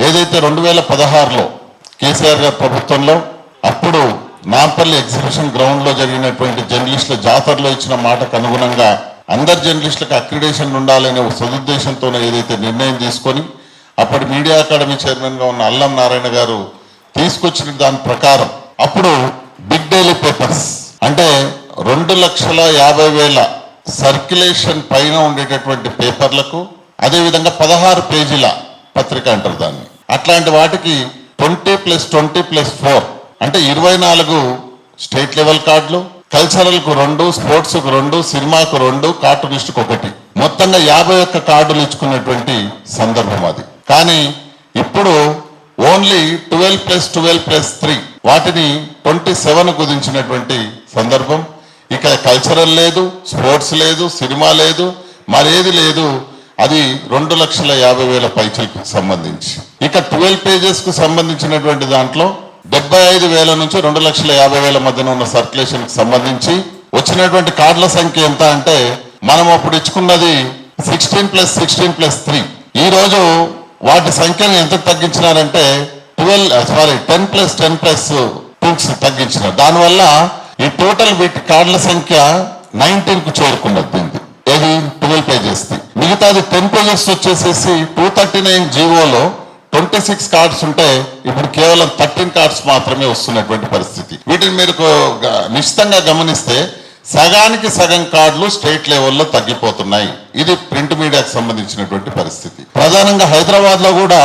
ఏదైతే 2016లో కేసీఆర్ గారి ప్రభుత్వంలో అప్పుడు నాంపల్లి ఎగ్జిబిషన్ గ్రౌండ్లో జరిగినటువంటి జర్నలిస్టుల జాతరలో ఇచ్చిన మాటకు అనుగుణంగా అందరు జర్నలిస్టులకు అక్రిడేషన్ ఉండాలనే సదుద్దేశంతో ఏదైతే నిర్ణయం తీసుకొని అప్పటి మీడియా అకాడమీ చైర్మన్గా ఉన్న అల్లం నారాయణ గారు తీసుకొచ్చిన దాని ప్రకారం అప్పుడు బిగ్ డైలీ పేపర్స్ అంటే 2,50,000 సర్క్యులేషన్ పైన ఉండేటటువంటి పేపర్లకు అదేవిధంగా 16 పేజీల పత్రిక అంటారు దాన్ని. అట్లాంటి వాటికి 20+20+4 అంటే 24 స్టేట్ లెవెల్ కార్డులు, కల్చరల్కు 2, స్పోర్ట్స్కు 2, సినిమాకు 2, కార్టూనిస్ట్కు 1, మొత్తంగా 51 కార్డులు ఇచ్చుకున్నటువంటి సందర్భం అది. కానీ ఇప్పుడు ఓన్లీ 12+12+3 వాటిని 27 కుదించినటువంటి సందర్భం. ఇక కల్చరల్ లేదు, స్పోర్ట్స్ లేదు, సినిమా లేదు, మరేది లేదు. అది 2,50,000 పైచలకు సంబంధించి. ఇక 12 పేజెస్కు సంబంధించినటువంటి దాంట్లో 75,000 నుంచి 2,50,000 మధ్యన ఉన్న సర్క్యులేషన్ కి సంబంధించి వచ్చినటువంటి కార్డుల సంఖ్య ఎంత అంటే మనం అప్పుడు ఇచ్చుకున్నది 16+16+3. ఈ రోజు వాటి సంఖ్యను ఎంత తగ్గించినారంటే 10+10+2 తగ్గించినారు. దానివల్ల ఈ టోటల్ వీటి కార్డుల సంఖ్య 19 కు చేరుకున్నది. దీనికి ఏది 12 పేజెస్, మిగతాది 10 పేజెస్ వచ్చేసేసి 239 జీవోలో 26 కార్డ్స్ ఉంటే ఇప్పుడు కేవలం 13 కార్డ్స్ మాత్రమే వస్తున్నటువంటి పరిస్థితి. వీటిని మీరు నిశ్చితంగా గమనిస్తే సగానికి సగం కార్డులు స్టేట్ లెవెల్లో తగ్గిపోతున్నాయి. ఇది ప్రింట్ మీడియాకు సంబంధించినటువంటి పరిస్థితి. ప్రధానంగా హైదరాబాద్ లో కూడా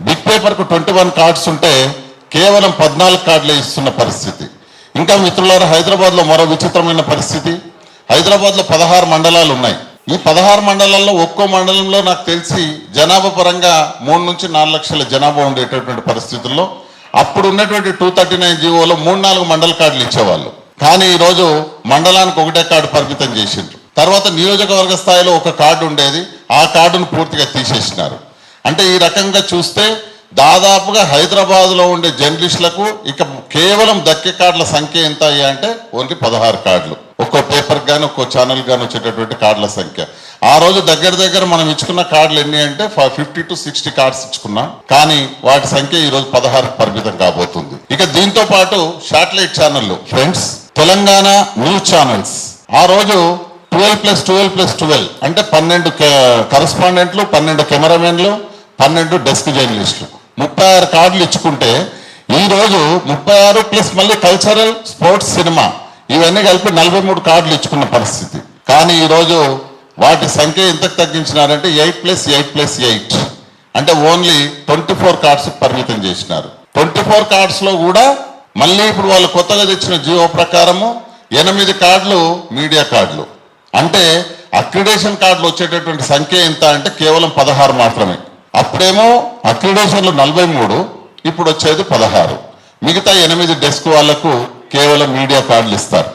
బిగ్ పేపర్ కు 21 కార్డ్స్ ఉంటే కేవలం 14 కార్డులే ఇస్తున్న పరిస్థితి. ఇంకా మిత్రులారా, హైదరాబాద్ లో మరో విచిత్రమైన పరిస్థితి. హైదరాబాద్ లో 16 మండలాలు ఉన్నాయి. ఈ 16 మండలాల్లో ఒక్కో మండలంలో నాకు తెలిసి జనాభా పరంగా 3 నుంచి 4 లక్షల జనాభా ఉండేటటువంటి పరిస్థితుల్లో అప్పుడు ఉన్నటువంటి 239 జీవోలో 3-4 మండల కార్డులు ఇచ్చేవాళ్ళు. కానీ ఈరోజు మండలానికి 1 కార్డు పరిమితం చేసిండ్రు. తర్వాత నియోజకవర్గ స్థాయిలో 1 కార్డు ఉండేది, ఆ కార్డును పూర్తిగా తీసేసినారు. అంటే ఈ రకంగా చూస్తే దాదాపుగా హైదరాబాద్ లో ఉండే జర్నలిస్టులకు ఇక కేవలం దక్కే కార్డుల సంఖ్య ఎంత అయ్యా అంటే ఓన్లీ 16 కార్డులు. ఒక్కో పేపర్ గానీ ఒక్కో ఛానల్ గానీ వచ్చేటటువంటి కార్డుల సంఖ్య. ఆ రోజు దగ్గర మనం ఇచ్చుకున్న కార్డులు ఎన్ని అంటే 50 to 60 కార్డ్స్ ఇచ్చుకున్నాం. కానీ వాటి సంఖ్య ఈ రోజు 16 పరిమితం కాబోతుంది. ఇక దీంతో పాటు శాటిలైట్ ఛానళ్ళు ఫ్రెండ్స్, తెలంగాణ న్యూస్ ఛానల్స్ ఆ రోజు 12+12+12 అంటే 12 కరస్పాండెంట్లు, 12 కెమెరామెన్లు, 12 డెస్క్ జర్నలిస్టులు, 36 కార్డులు ఇచ్చుకుంటే ఈ రోజు 36 ప్లస్ మళ్ళీ కల్చరల్, స్పోర్ట్స్, సినిమా ఇవన్నీ కలిపి 43 కార్డులు ఇచ్చుకున్న పరిస్థితి. కానీ ఈరోజు వాటి సంఖ్య ఎంతకు తగ్గించినారంటే 8+8+8 అంటే ఓన్లీ 24 కార్డ్స్ పరిమితం చేసినారు. 24 కార్డ్స్ లో కూడా మళ్ళీ ఇప్పుడు వాళ్ళు కొత్తగా తెచ్చిన జీవో ప్రకారము 8 కార్డులు మీడియా కార్డులు. అంటే అక్రిడేషన్ కార్డులు వచ్చేటటువంటి సంఖ్య ఎంత అంటే కేవలం 16 మాత్రమే. అప్పుడేమో అక్రిడేషన్లు 43, ఇప్పుడు వచ్చేది 16. మిగతా 8 డెస్క్ వాళ్లకు కేవలం మీడియా కార్డులు ఇస్తారు.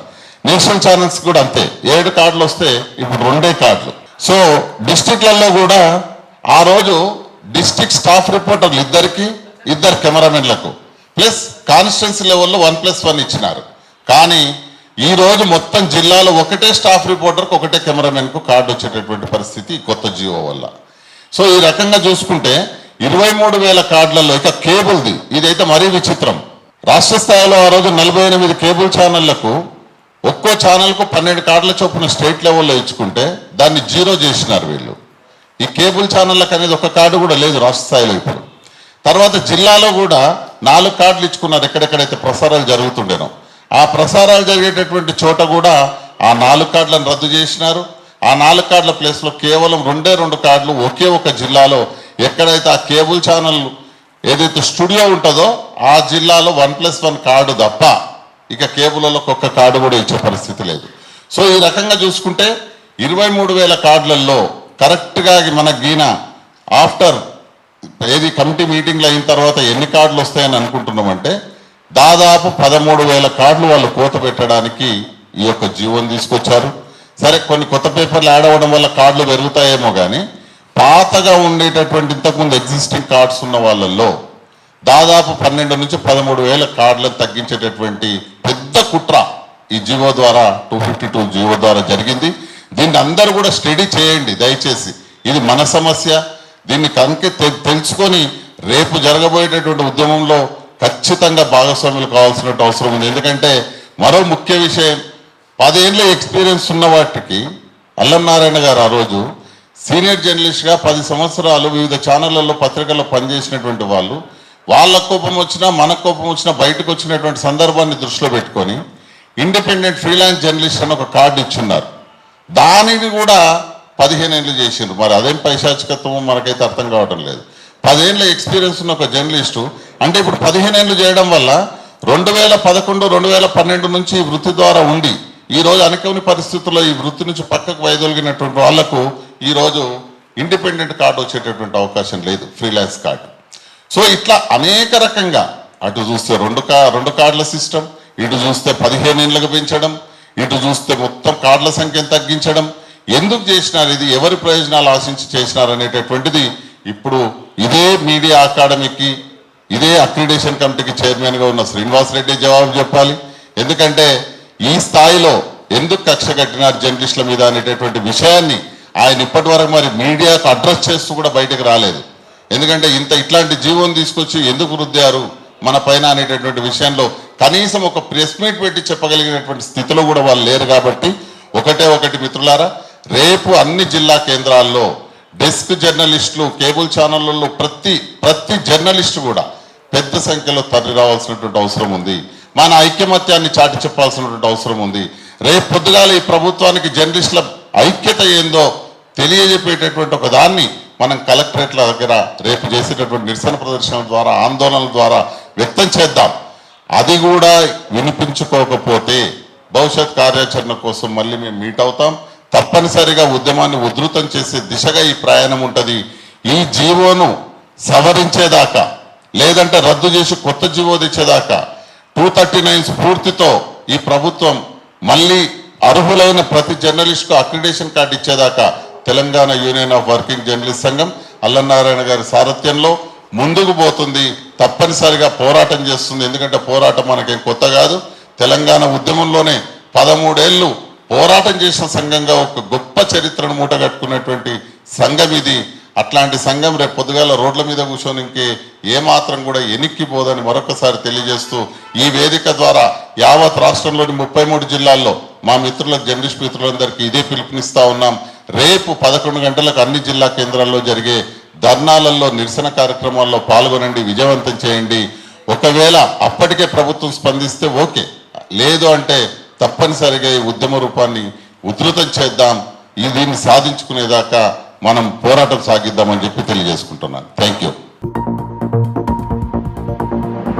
నేషనల్ ఛానల్స్ కూడా అంతే, 7 కార్డులు వస్తే ఇప్పుడు 2 కార్డులు. సో డిస్ట్రిక్ట్లలో కూడా ఆ రోజు డిస్ట్రిక్ట్ స్టాఫ్ రిపోర్టర్లు 2 కెమెరామెన్లకు ప్లస్ కాన్స్టిట్యున్సీ లెవెల్లో 1+1 ఇచ్చినారు. కానీ ఈ రోజు మొత్తం జిల్లాలో ఒకటే స్టాఫ్ రిపోర్టర్కి 1 కెమెరామెన్కు కార్డు వచ్చేటటువంటి పరిస్థితి కొత్త జీవో వల్ల. సో ఈ రకంగా చూసుకుంటే 23,000 కార్డులలో ఇక కేబుల్ది ఇదైతే మరీ విచిత్రం. రాష్ట్ర స్థాయిలో ఆ రోజు 48 కేబుల్ ఛానళ్లకు ఒక్కో ఛానల్కు 12 కార్డుల చొప్పున స్టేట్ లెవెల్లో ఇచ్చుకుంటే దాన్ని 0 చేసినారు వీళ్ళు. ఈ కేబుల్ ఛానళ్ళకు అనేది 1 కార్డు కూడా లేదు రాష్ట్ర స్థాయిలో ఇప్పుడు. తర్వాత జిల్లాలో కూడా 4 కార్డులు ఇచ్చుకున్నారు ఎక్కడెక్కడైతే ప్రసారాలు జరుగుతుండేనో. ఆ ప్రసారాలు జరిగేటటువంటి చోట కూడా ఆ 4 కార్డులను రద్దు చేసినారు. ఆ 4 కార్డుల ప్లేస్లో కేవలం 2 కార్డులు ఒకే ఒక జిల్లాలో ఎక్కడైతే ఆ కేబుల్ ఛానల్ ఏదైతే స్టూడియో ఉంటుందో ఆ జిల్లాలో 1+1 కార్డు తప్ప ఇక కేబుల్లకు 1 కార్డు కూడా ఇచ్చే పరిస్థితి లేదు. సో ఈ రకంగా చూసుకుంటే 23,000 కార్డులలో కరెక్ట్గా మనకు గీన ఆఫ్టర్ ఏది కమిటీ మీటింగ్లు అయిన తర్వాత ఎన్ని కార్డులు వస్తాయని అనుకుంటున్నామంటే దాదాపు 13,000 కార్డులు వాళ్ళు కోత పెట్టడానికి ఈ యొక్క జీవోని తీసుకొచ్చారు. సరే కొన్ని కొత్త పేపర్లు యాడ్ అవ్వడం వల్ల కార్డులు పెరుగుతాయేమో కానీ పాతగా ఉండేటటువంటి ఇంతకుముందు ఎగ్జిస్టింగ్ కార్డ్స్ ఉన్న వాళ్ళల్లో దాదాపు 12 నుంచి 13,000 కార్డులను తగ్గించేటటువంటి పెద్ద కుట్ర ఈ జీవో ద్వారా 252 జీవో ద్వారా జరిగింది. దీన్ని అందరూ కూడా స్టడీ చేయండి దయచేసి. ఇది మన సమస్య. దీన్ని కనుక తెలుసుకొని రేపు జరగబోయేటటువంటి ఉద్యమంలో ఖచ్చితంగా భాగస్వాములు కావాల్సిన అవసరం ఉంది. ఎందుకంటే మరో ముఖ్య విషయం, 10 ఏళ్ళ ఎక్స్పీరియన్స్ ఉన్న వాటికి అల్లంనారాయణ గారు ఆ రోజు సీనియర్ జర్నలిస్ట్గా 10 సంవత్సరాలు వివిధ ఛానళ్లలో పత్రికల్లో పనిచేసినటువంటి వాళ్ళు, వాళ్ళ కోపం వచ్చినా మన కోపం వచ్చినా బయటకు వచ్చినటువంటి సందర్భాన్ని దృష్టిలో పెట్టుకొని ఇండిపెండెంట్ ఫ్రీలాన్స్ జర్నలిస్ట్ అని ఒక కార్డు ఇచ్చున్నారు. దానిని కూడా 15 ఏళ్ళు చేసిండ్రు. మరి అదేం పైశాచికత్వమో మనకైతే అర్థం కావడం లేదు. 10 ఏళ్ళ ఎక్స్పీరియన్స్ ఉన్న ఒక జర్నలిస్టు అంటే ఇప్పుడు 15 ఏళ్ళు చేయడం వల్ల 2011, 2012 నుంచి ఈ వృత్తి ద్వారా ఉండి ఈరోజు అనుకోని పరిస్థితుల్లో ఈ వృత్తి నుంచి పక్కకు వైదొలిగినటువంటి వాళ్లకు ఈరోజు ఇండిపెండెంట్ కార్డు వచ్చేటటువంటి అవకాశం లేదు, ఫ్రీలాన్స్ కార్డు. సో ఇట్లా అనేక రకంగా అటు చూస్తే రెండు కార్డుల సిస్టమ్, ఇటు చూస్తే 15 ఏళ్ళకు పెంచడం, ఇటు చూస్తే మొత్తం కార్డుల సంఖ్యను తగ్గించడం. ఎందుకు చేసినారు ఇది, ఎవరి ప్రయోజనాలు ఆశించి చేసినారు అనేటటువంటిది ఇప్పుడు ఇదే మీడియా అకాడమీకి, ఇదే అక్రిడేషన్ కమిటీకి చైర్మన్గా ఉన్న శ్రీనివాస్ రెడ్డి జవాబు చెప్పాలి. ఎందుకంటే ఈ స్థాయిలో ఎందుకు కక్ష కట్టినారు జర్నలిస్టుల మీద అనేటటువంటి విషయాన్ని ఆయన ఇప్పటి వరకు మరి మీడియాకు అడ్రస్ చేస్తూ కూడా బయటకు రాలేదు. ఎందుకంటే ఇట్లాంటి జీవోని తీసుకొచ్చి ఎందుకు రుద్దారు మన పైన అనేటటువంటి విషయంలో కనీసం ఒక ప్రెస్ మీట్ పెట్టి చెప్పగలిగినటువంటి స్థితిలో కూడా వాళ్ళు లేరు. కాబట్టి ఒకటి మిత్రులారా, రేపు అన్ని జిల్లా కేంద్రాల్లో డెస్క్ జర్నలిస్టులు, కేబుల్ ఛానళ్లలో ప్రతి జర్నలిస్టు కూడా పెద్ద సంఖ్యలో తరలి రావాల్సినటువంటి అవసరం ఉంది. మన ఐక్యమత్యాన్ని చాటి చెప్పాల్సినటువంటి అవసరం ఉంది. రేపు పొద్దుగాల ఈ ప్రభుత్వానికి జర్నలిస్టుల ఐక్యత ఏందో తెలియజెప్పేటటువంటి ఒక దాన్ని మనం కలెక్టరేట్ల దగ్గర రేపు చేసేటటువంటి నిరసన ప్రదర్శనల ద్వారా, ఆందోళనల ద్వారా వ్యక్తం చేద్దాం. అది కూడా వినిపించుకోకపోతే భవిష్యత్ కార్యాచరణ కోసం మళ్ళీ మేము మీట్ అవుతాం. తప్పనిసరిగా ఉద్యమాన్ని ఉధృతం చేసే దిశగా ఈ ప్రయాణం ఉంటుంది. ఈ జీవోను సవరించేదాకా, లేదంటే రద్దు చేసి కొత్త జీవో తెచ్చేదాకా 239 స్ఫూర్తితో ఈ ప్రభుత్వం మళ్ళీ అర్హులైన ప్రతి జర్నలిస్టుకు accreditation card ఇచ్చేదాకా Telangana union of working journalist సంఘం అల్లంనారాయణ గారి సారథ్యంలో ముందుకు పోతుంది. తప్పనిసరిగా పోరాటం చేస్తుంది. ఎందుకంటే పోరాటం మనకేం కొత్త కాదు. తెలంగాణ ఉద్యమంలోనే 13 ఏళ్ళు పోరాటం చేసిన సంఘంగా ఒక గొప్ప చరిత్రను మూటగట్టుకున్నటువంటి సంఘం ఇది. అట్లాంటి సంఘం రేపు పొద్దుగాల రోడ్ల మీద కూర్చొని ఏమాత్రం కూడా ఎనిక్కిపోదని మరొకసారి తెలియజేస్తూ ఈ వేదిక ద్వారా యావత్ రాష్ట్రంలోని 33 జిల్లాల్లో మా మిత్రులకు, జర్నలిస్ట్ మిత్రులందరికీ ఇదే పిలుపునిస్తా ఉన్నాం. రేపు 11 గంటలకు అన్ని జిల్లా కేంద్రాల్లో జరిగే ధర్నాలలో, నిరసన కార్యక్రమాల్లో పాల్గొనండి, విజయవంతం చేయండి. ఒకవేళ అప్పటికే ప్రభుత్వం స్పందిస్తే ఓకే, లేదు అంటే తప్పనిసరిగా ఈ ఉద్యమ రూపాన్ని ఉధృతం చేద్దాం. దీన్ని సాధించుకునేదాకా మనం పోరాటం సాగిద్దామని చెప్పి తెలియజేసుకుంటున్నాను. Thank you.